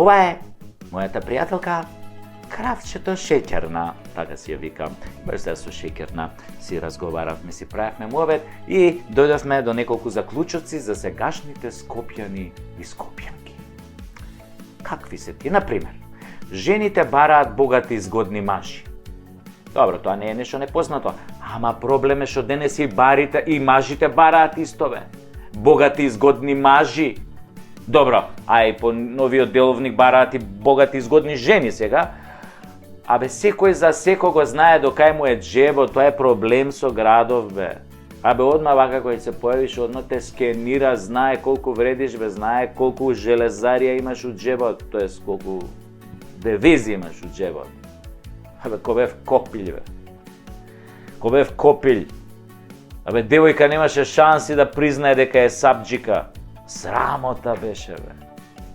Ова е мојата пријателка Кравчето шеќерна, така си ја викам, баш сега со шеќерна си разговаравме, си правевме муабет и дојдовме до неколку заклучоци за сегашните скопјани и скопјанки. Какви се ти? Например, жените бараат богати и згодни мажи. Добро, тоа не е нешто непознато, ама проблем е што денес и барите и мажите бараат истове. Богати и згодни мажи. Добро, а и по новиот деловник бараат и богати и згодни жени сега. Абе, секој за секого знае до кај му е џебот, тоа е проблем со градов, бе. Абе, одма вака кој се појавиш, одма те скенира, знае колку вредиш, бе, знае колку железарија имаш у џебот, тоест колку девизи имаш у џебот. Абе, ко бев копилј, бе. Ко бев копилј. Абе, девојка немаше шанси да признае дека е сапџика. Срамота беше, бе.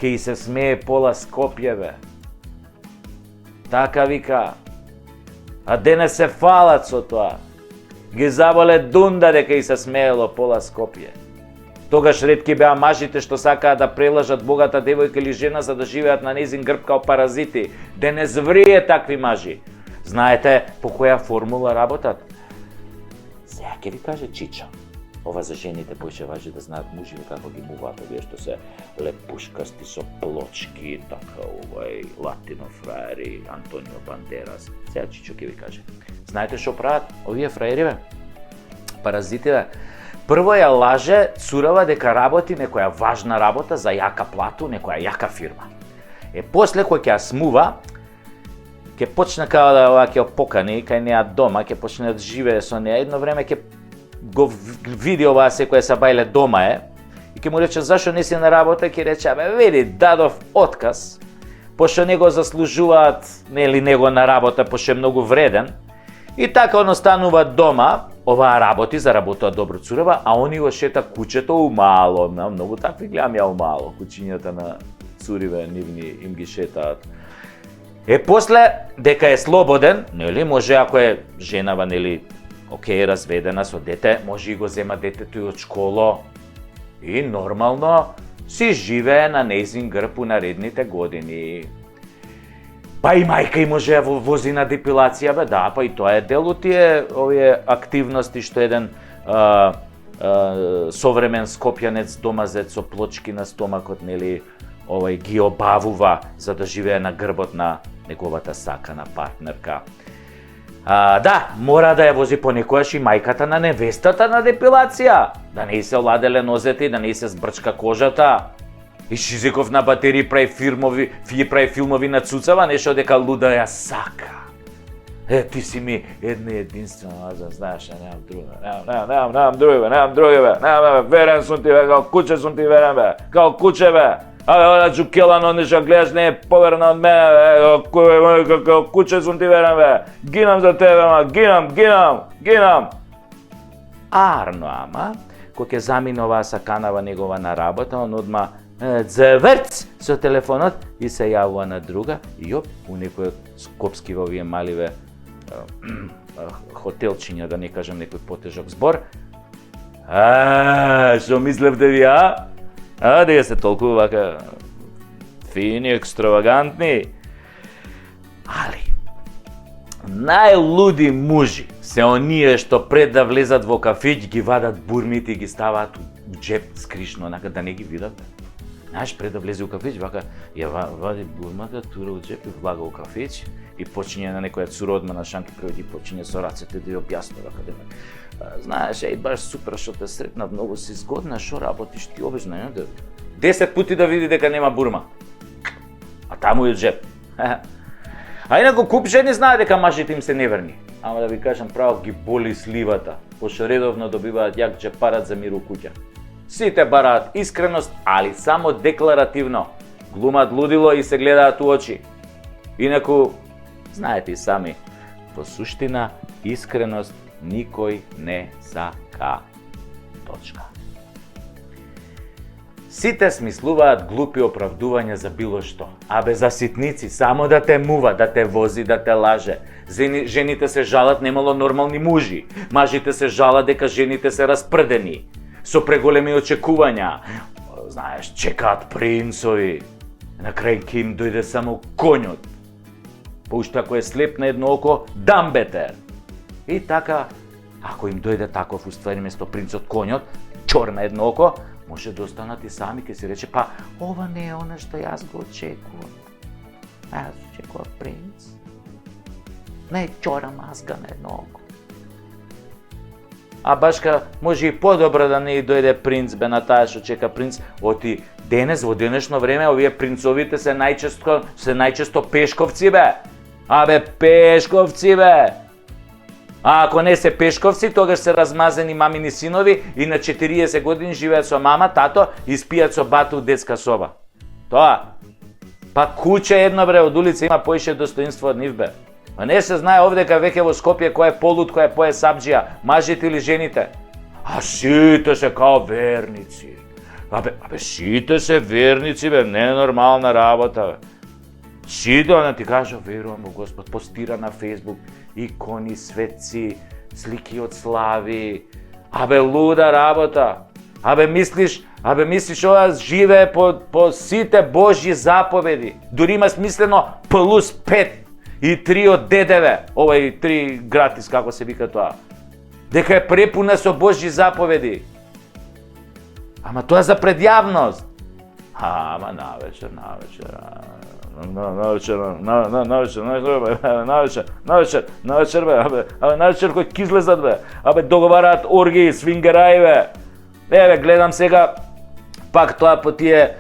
Ке и се смее пола Скопје, бе. Така вика. А денес се фалат со тоа. Ги заболе дунда дека и се смеело пола Скопје. Тогаш ретки беа мажите што сакаат да прелажат богата девојка или жена за да живеат на незин грб као паразити. Денес врие такви мажи. Знаете по која формула работат? Сега ќе ви каже Чичо. Ова за жените поише важи да знаат мужите како ги муваат овие што се лепушкасти со плочки, така латино фраери, Антонио Бандерас. Сега Чичо ќе ви каже. Знаете што прават овие фраери, бе? Паразити, бе. Прво ја лаже цурава дека работи некоја важна работа за јака плату, некоја јака фирма. После кој ќе ја смува, ќе почне као да ќе покани кај неа дома, ќе почне да живее со неа, едно време ќе го види оваа секоја сабајле дома е и ќе му рече зашо не си на работа, ќе рече абе види дадов отказ, пошто не го заслужуваат нели него на работа, пошто е многу вреден. И така он останува дома, оваа работи, заработува добро цурава, а они го шета кучето умало, многу такви гледам ја умало, кучињата на цуриве нивни им ги шетаат. После дека е слободен, нели може ако е женава нели окей, разведена со дете, може и го зема детето и од школо. И нормално си живее на нејзин грб у наредните години. Па и мајка и може ја вози на депилација, бе, да, па и тоа е дел од тие овие активности што еден современ скопјанец домазец со плочки на стомакот, нели, ги обавува за да живее на грбот на неговата сакана партнерка. Да, мора да ја вози понекојаш и мајката на невестата на депилација, да не се оладеле нозете и да не се збрчка кожата. И Шизиков на батерии прави филмови на цуцава, нешто дека луда ја сака. Ти си ми една единствена, знаеш, немам друга, немам други, верен сум ти, бе, као куче сум ти верен, бе, као куче, бе. Ала Джукелано нешто гледаш, не е поверна од мене, како куче сум ти верен, бе. Гинам за тебе, ама, гинам. Арно, ама, кој ќе замине оваа саканава негова на работа, он одма дзеврц со телефонот и се јавува на друга и јоп, у некој скопски во овие маливе хотелчиња, да не кажам некој потежок збор. Што мислевте ви, а? Дека се толку вака фини, екстравагантни. Али, најлуди мужи се оние што пред да влезат во кафиќ ги вадат бурмите и ги ставаат у џеп скришно, онака да не ги видат. Знаеш, пред да влезе у кафиќ, вака ја вади бурмата, тура у џеп и влага у кафиќ и почиње на некоја цуродма на шанки пред и почиње со рацете да ја објаснува каде ме. Знаеш, баш супер што те сретнав, многу си згодна, што работиш ти обично, 10 пути да види дека нема бурма. А таму е џеп. А инаку куп жени знае дека мажите им се неверни. Ама да ви кажам право, ги боли сливата, пошто редовно добиваат јак џепарат за мир у куќа. Сите бараат искреност, али само декларативно. Глумат лудило и се гледаат у очи. Инаку, знаете и сами, во суштина, искреност никој не сака. Точка. Сите смислуваат глупи оправдувања за било што. Абе за ситници, само да те мува, да те вози, да те лаже. Жените се жалат немало нормални мужи. Мажите се жалат дека жените се распрдени. Со преголеми очекувања. Знаеш, чекаат принцови. На крај ќе им дојде само конјот. Па уште ако е слеп на едно око, дамбетер. И така, ако им дојде таков уствари место принцот конјот, чор на едно око, може да останат и сами, ке си рече, па ова не е оно што јас го очекувам. Јас очекувам принц. Не чора мазга на едно око. А башка може и подобро да не дојде принц, бе, на таа што чека принц, оти денес, во денешно време, овие принцовите се најчесто пешковци, бе. Абе, пешковци, бе. А ако не се пешковци, тогаш се размазени мамини синови и на 40 години живеат со мама, тато и спијат со бата у детска соба. Тоа. Па куќе едно, бре, од улица има поише достоинство од нив, бе. А не се знае овдека веќе во Скопје кој е полут, кој е пое сабџија, мажите или жените. А сите се као верници. Абе, сите се верници, бе, не е нормална работа, бе. Сите, она ти кажа, верувам во Господ, постира на Фейсбук, икони, светци, слики од слави. Абе, луда работа. Абе, мислиш ова живее по сите Божји заповеди. Дури има смислено плюс 5 и 3 од ДДВ. Овај 3 гратис, како се вика тоа. Дека е препуна со Божји заповеди. Ама тоа за предјавност. Ама навечер, кој ќе излезат, бе. Абе, договараат оргии, свингераи, бе. Еве, гледам сега, пак тоа по тие,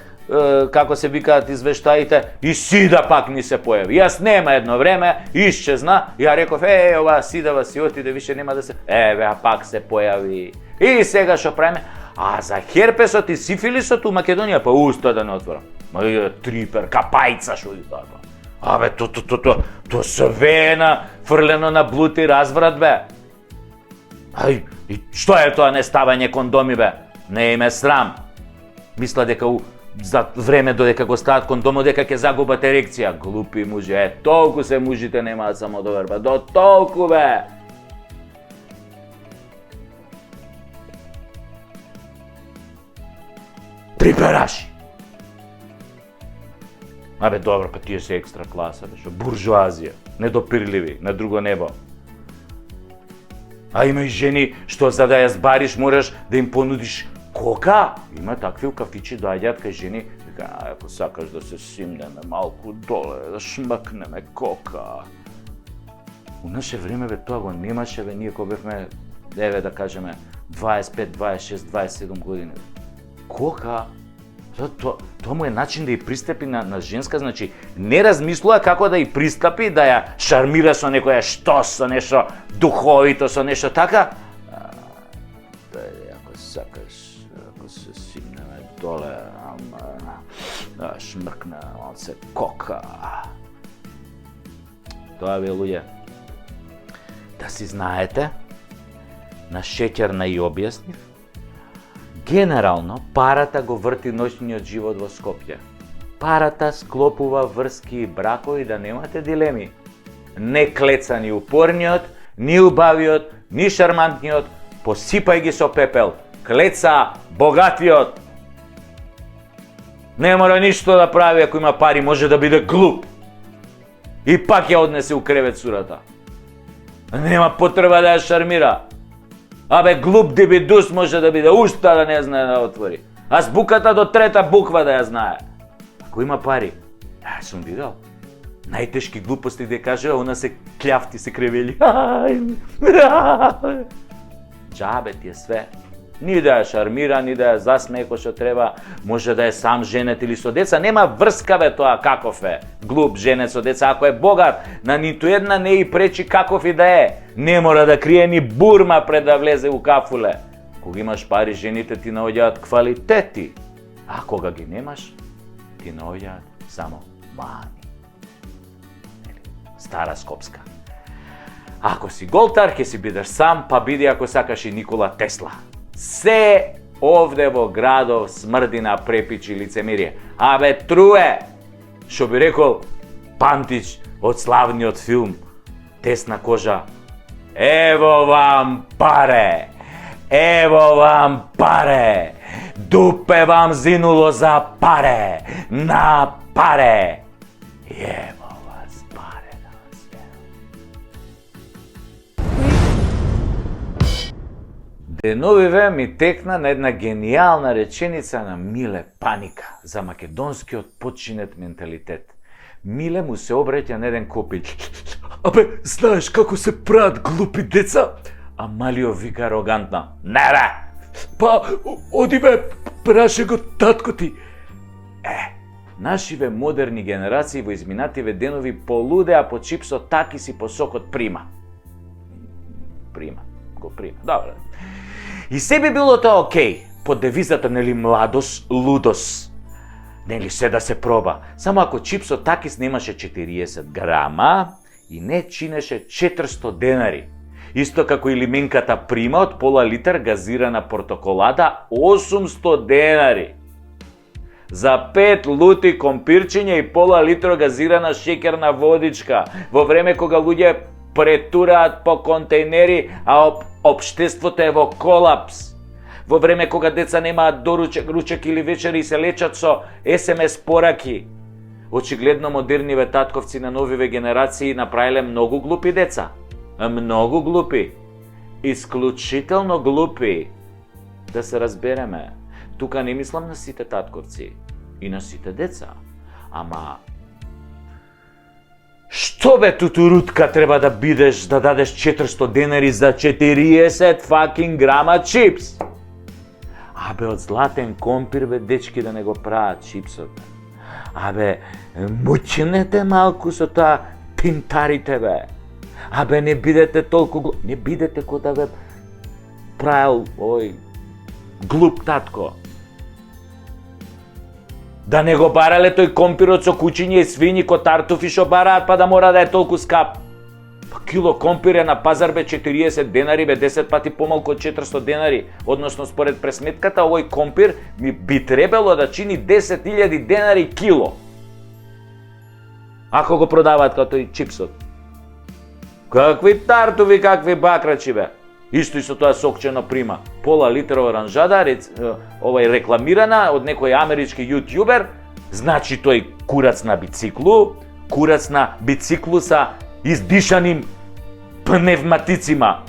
како се викаат извештаите, и Сида пак ни се појави. Јас нема едно време, исчезна, ја реков, ова Сидава си отиде, више нема да се... Еве, а пак се појави. И сега шо правиме? А за херпесот и сифилисот у Македонија, па уста да не отворам. Ма и трипер, капајца шо и така. Абе, то свена, фрлено на блуд и разврат, бе. Ај, и што е тоа неставање кондоми, бе? Не им е срам. Мисла дека за време додека го стават кондомот, дека ќе загубат ерекција. Глупи мужи, толку се мужите немаат самодоверба, до толку, бе. Трипераши. Абе, добро, па тие се екстра класа, бе, шо буржуазија, недопирливи, на друго небо. А има и жени што за да ја збариш мораш да им понудиш кока. Има такви у кафичи, доаѓаат кај жени, вика, ако сакаш да се симнеме малку доле, да шмакнеме кока. У наше време, бе, тоа го немаше, бе, ние кога бевме, еве да кажеме, 25, 26, 27 години. Кока? Тоа му е начин да ја пристапи на женска, значи не размислува како да ја пристапи, да ја шармира со некоја штос, со нешто духовито, со нешто така. Ако сакаш, ако се симнеме доле, да шмркне, он се кока. Тоа бе, луѓе, да си знаете, на шеќерна и објаснив, генерално, парата го врти ноќниот живот во Скопје. Парата склопува врски и бракови, да немате дилеми. Не клеца ни упорниот, ни убавиот, ни шармантниот, посипај ги со пепел. Клеца богатиот. Не мора ништо да прави ако има пари, може да биде глуп. И пак ја однесе у кревет сурата. Нема потреба да ја шармира. Абе, глуп дебидус може да биде, уста да не знае да отвори. Азбуката до трета буква да ја знае. Ако има пари, сум видел. Најтешки глупости да каже, она се кљафти, се кревели. Джабе ти е све. Ни да ја шармира, ни да ја засмее кој што треба, може да е сам женет или со деца, нема врска, бе, тоа каков е. Глуп женет со деца, ако е богат, на ниту една не и пречи каков и да е. Не мора да крие ни бурма пред да влезе у кафуле. Кога имаш пари, жените ти наоѓаат квалитети, а кога ги немаш, ти наоѓаат само мани. Стара Скопска. Ако си голтар, ќе си бидеш сам, па биди ако сакаш и Никола Тесла. Се овде во градов смрди на препичи лицемирие. Абе, труе! Шо би рекол Пантич од славниот филм Тесна кожа. Ево вам паре! Ево вам паре! Дупе вам зинуло за паре! На Паре! Ево вас паре на sve. Деновиве ми текна на една гениална реченица на Миле Паника за македонскиот починет менталитет. Миле му се обреќа на еден копил. Абе, знаеш како се прават глупи деца? А Малио вика арогантно. Не бе! Па, оди бе, праше го татко ти. Нашиве модерни генерации во изминативе денови полудеа по чипсот такис и по сокот прима. Го прима, добре. И се би било тоа окей, под девизата, нели, младост, лудост. Нели, се да се проба. Само ако чипсот такис немаше 40 грама и не чинеше 400 денари. Исто како и лименката прима од пола литар газирана портоколада 800 денари. За 5 лути компирчиња и пола литро газирана шеќерна водичка, во време кога луѓе претураат по контейнери, а општеството е во колапс. Во време кога деца немаат доручек, ручек или вечери и се лечат со SMS пораки. Очигледно модерниве татковци на новиве генерации направиле многу глупи деца. Многу глупи. Исклучително глупи. Да се разбереме. Тука не мислам на сите татковци и на сите деца. Ама што бе тутурутка треба да бидеш да дадеш 400 денари за 40 fucking грама чипс? Абе, од златен компир бе, дечки, да не го прават чипсот. Абе, мучнете малку со тоа пинтарите бе. Абе, не бидете толку не бидете ко да бе правил овој глуп татко. Да не го барале тој компирот со кучиња и свињи ко тартуфи шо бараат, па да мора да е толку скап. Па кило компир е на пазар бе 40 денари, бе 10 пати помалку од 400 денари. Односно, според пресметката, овој компир би требало да чини 10.000 денари кило. Ако го продаваат како тој чипсот. Какви тартуви, какви бакрачи бе. Исто и со тоа сокчено прима. Пола литра оранжада, рекламирана од некој амерички јутјубер, значи тој курац на бициклу са издишаним пневматицима.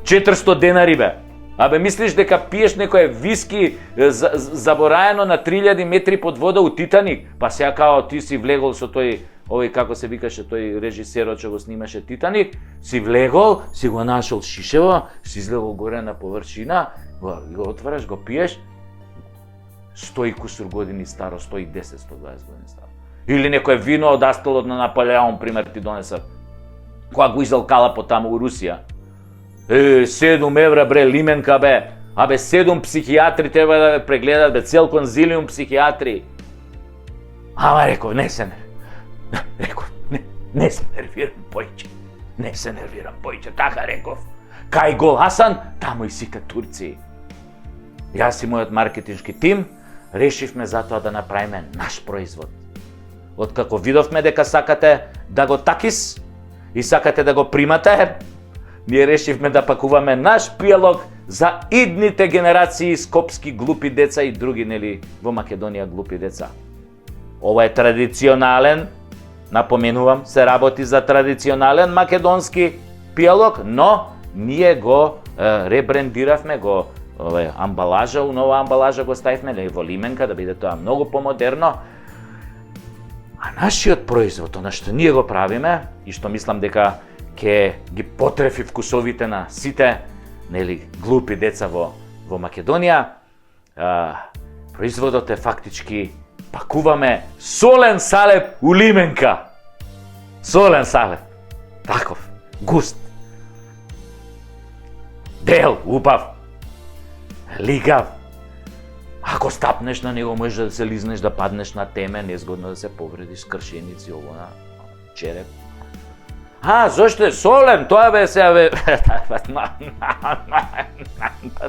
400 денари бе. Абе, мислиш дека пиеш некој виски забораено на 3000 метри под вода у Титаник? Па сега као ти си влегол со тој, овој како се викаше тој режисерот што го снимаше Титаник, си влегол, си го нашол шишево, си излегол горе на површина, го отвараш, го пиеш, 100 кусур години старо, 110, 120 години старо. Или некој вино од астолот на Наполеон, пример, ти донесат. Кога го изалкала по таму у Русија. 7 евра бре, лименка бе. Абе, 7 психијатри треба да ве прегледат, бе, цел конзилиум психијатри. Ама реков, не се нервирам појче. Не се нервирам појче, така реков. Кај го Хасан, таму и сите турци. Јас и мојот маркетиншки тим решивме затоа да направиме наш производ. Откако видовме дека сакате да го такис и сакате да го примате, ние решивме да пакуваме наш пијалок за идните генерации скопски глупи деца и други, нели, во Македонија глупи деца. Ова е традиционален, напоменувам, се работи за традиционален македонски пијалок, но ние го ребрендиравме, го амбалажа, у нова амбалажа го ставивме во лименка да биде тоа многу помодерно. А нашиот производ, она што ние го правиме и што мислам дека ќе ги потрефи вкусовите на сите, нели, глупи деца во Македонија, производот е фактички пакуваме солен салеп у лименка. Солен салеп. Таков, густ. Дел, убав. Лигав. Ако стапнеш на него, можеш да се лизнеш, да паднеш на теме, незгодно да се повредиш, кршеници, ово на череп. Зошто е солен? Тоа бе сега бе...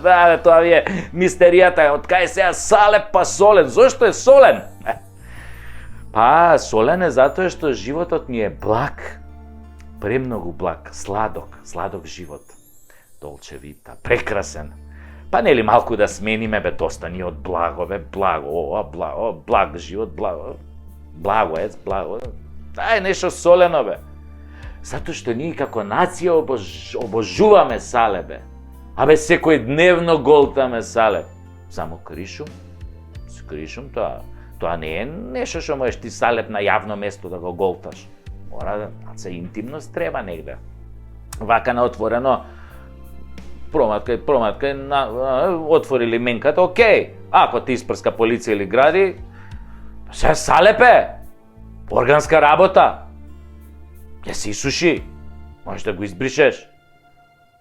Да, бе, тоа е мистеријата. Од кај сега салеп па солен? Зошто е солен? Па, солен е затоа што животот ни е благ. Премногу благ, сладок живот. Долче вита, прекрасен. Па нели малку да смениме, бе, доста ни од благо, бе, благо, благ живот, благо. Благо, благо. Дај нешто солено, бе. Затоа што ние како нација обожуваме салеп, бе. Абе, секој дневно голтаме салеп. Само кришум? С кришум тоа не е нешто што можеш ти салеп на јавно место да го голташ. Мора да интимност треба негде. Вака на отворено, проматка, отвори лименката, окей. Ако ти испрска полиција или гради, се салепе. Органска работа. Ќе се исуши. Можеш да го избришеш.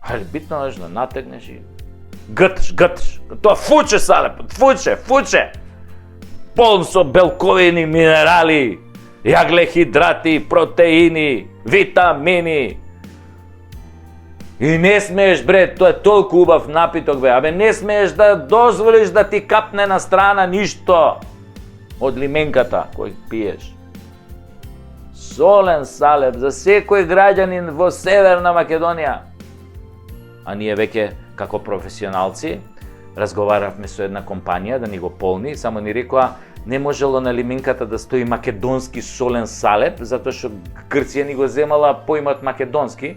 Али битно е да натегнеш и гъташ. Тоа фуче салепот, фуче. Полн со белковини, минерали, јаглехидрати, протеини, витамини. И не смееш, бре, тоа е толку убав напиток, бе. Абе, не смееш да дозволиш да ти капне на страна ништо од лименката кој пиеш. Солен салеп за секој граѓанин во Северна Македонија. А ние веќе, како професионалци, разговаравме со една компанија да ни го полни, само ни рекоа не можело на лименката да стои македонски солен салеп, затоа што Грција ни го земала поимот македонски.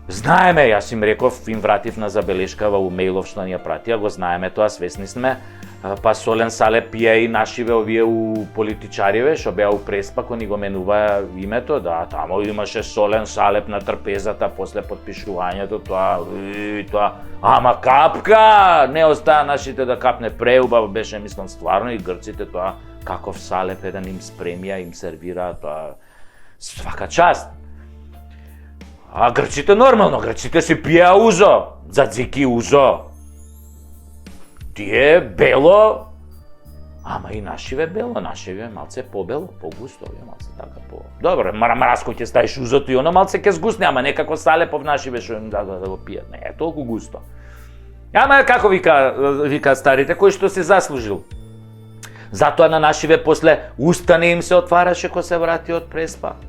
Знаеме, јас им реков, им вратив на забелешка во мејлов што ни ја пратија, го знаеме тоа, свесни сме. Па солен салеп пија и нашиве овие у политичариве, што беа у Преспа, кој ни го менува името, да, тамо имаше солен салеп на трпезата после подпишувањето, тоа. Ама капка! Не остаа нашите да капне, преубаво беше, мислам, стварно, и грците тоа, каков салеп еден им спремија, им сервира, тоа, свака част. А грците нормално, грците си пија узо, дзадзики узо. Тие бело, ама и нашиве бело, нашиве малце побело, погусто, малце така по... Добро, мразко ќе ставиш узото и оно малце ќе сгусне, ама некако салепов нашиве што им да го пијат, не е толку густо. Ама како вика старите, кој што се заслужил. Затоа на нашиве после устане им се отвараше кој се врати од Преспа.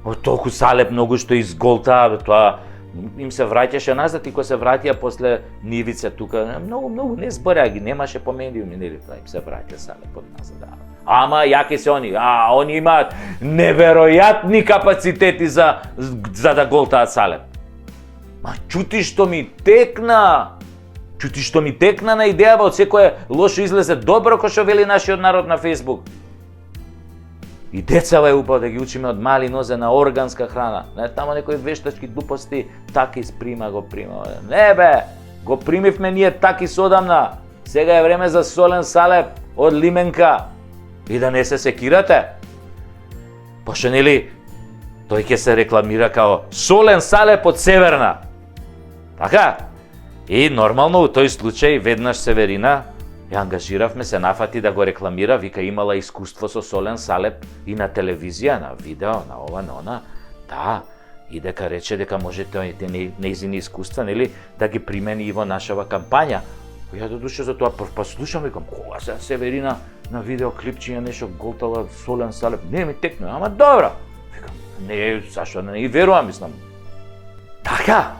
Од толку салеп многу што изголтаа, тоа им се враќаше назад и кој се вратија после нивица тука, многу не збореа ги, немаше помениуми, нели, тоа им се враќа салепот назад. Да. Ама јаки се они, они имаат неверојатни капацитети за да голтаат салеп. Ма чути што ми текна на идејава од секое лошо излезе добро, кој што вели нашиот народ на Facebook. И децава е упав да ги учиме од мали нозе на органска храна. Не, тамо некои вештачки глупости, таки го прима. Не бе, го примивме ние таки содамна. Сега е време за солен салеп од лименка. И да не се секирате. Пошто нели, тој ќе се рекламира као солен салеп од Северна. Така? И нормално у тој случај веднаш Северина ја ангажиравме, се нафати да го рекламира, вика имала искуство со солен салеп и на телевизија, на видео, на ова, на она. Да, и дека рече дека може тоите нејзини искуства, нели, да ги примени и во нашава кампања. Ја додуше за тоа, па слушам, викам, кога се Северина на видеоклипчиња нешто голтала солен салеп, не ми текна, ама добро. Викам, не, зашто не и верувам, мислам. Така,